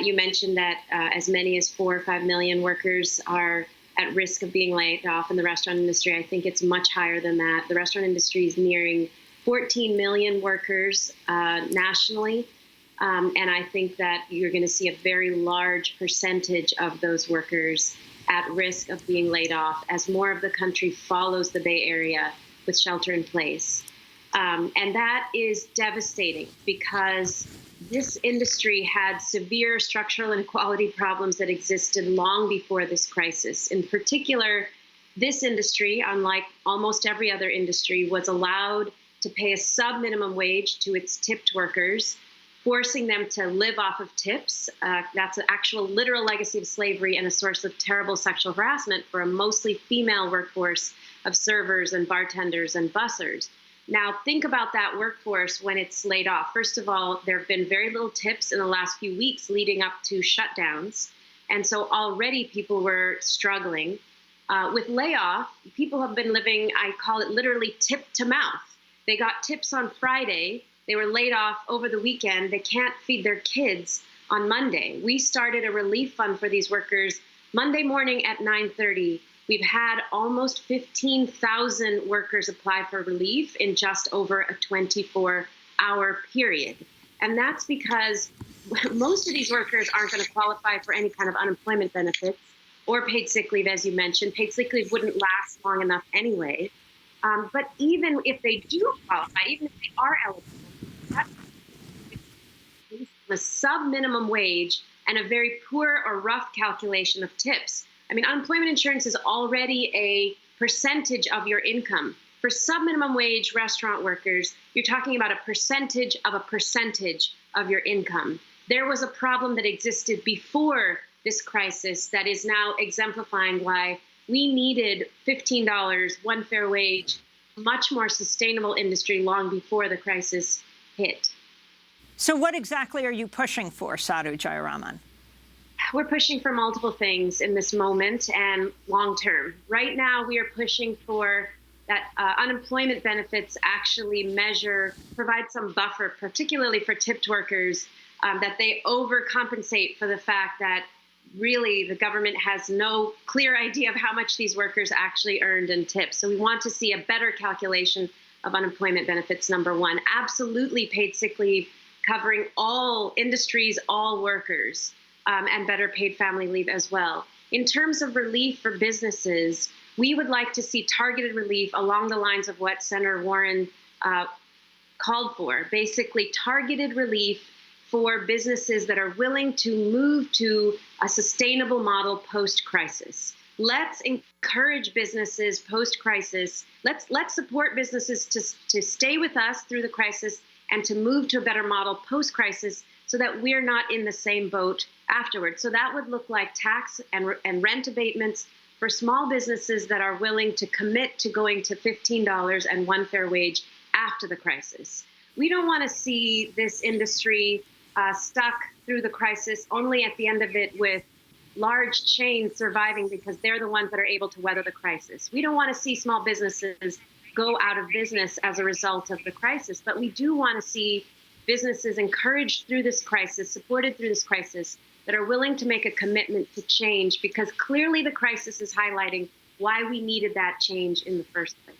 You mentioned that as many as 4 or 5 million workers are at risk of being laid off in the restaurant industry. I think it's much higher than that. The restaurant industry is nearing 14 million workers nationally. And I think that you're going to see a very large percentage of those workers at risk of being laid off as more of the country follows the Bay Area with shelter in place. And that is devastating because this industry had severe structural inequality problems that existed long before this crisis. In particular, this industry, unlike almost every other industry, was allowed to pay a sub-minimum wage to its tipped workers, forcing them to live off of tips. That's an actual literal legacy of slavery and a source of terrible sexual harassment for a mostly female workforce of servers and bartenders and bussers. Now, think about that workforce when it's laid off. First of all, there have been very little tips in the last few weeks leading up to shutdowns. And so already people were struggling. With layoff, people have been living, I call it literally tip to mouth. They got tips on Friday. They were laid off over the weekend. They can't feed their kids on Monday. We started a relief fund for these workers Monday morning at 9:30. We've had almost 15,000 workers apply for relief in just over a 24-hour period. And that's because most of these workers aren't going to qualify for any kind of unemployment benefits or paid sick leave, as you mentioned. Paid sick leave wouldn't last long enough anyway. But even if they do qualify, even if they are eligible, that's a sub-minimum wage and a very poor or rough calculation of tips. I mean, unemployment insurance is already a percentage of your income. For sub-minimum wage restaurant workers, you're talking about a percentage of your income. There was a problem that existed before this crisis that is now exemplifying why we needed $15, one fair wage, much more sustainable industry long before the crisis hit. So what exactly are you pushing for, Saru Jayaraman? We're pushing for multiple things in this moment and long term. Right now, we are pushing for that unemployment benefits actually provide some buffer, particularly for tipped workers, that they overcompensate for the fact that really the government has no clear idea of how much these workers actually earned in tips. So we want to see a better calculation of unemployment benefits, number one. Absolutely paid sick leave covering all industries, all workers. And better paid family leave as well. In terms of relief for businesses, we would like to see targeted relief along the lines of what Senator Warren called for, basically targeted relief for businesses that are willing to move to a sustainable model post-crisis. Let's encourage businesses post-crisis. Let's support businesses to stay with us through the crisis and to move to a better model post-crisis so that we're not in the same boat afterwards. So that would look like tax and rent abatements for small businesses that are willing to commit to going to $15 and one fair wage after the crisis. We don't want to see this industry stuck through the crisis only at the end of it with large chains surviving because they're the ones that are able to weather the crisis. We don't want to see small businesses go out of business as a result of the crisis, but we do want to see businesses encouraged through this crisis, supported through this crisis, that are willing to make a commitment to change, because clearly the crisis is highlighting why we needed that change in the first place.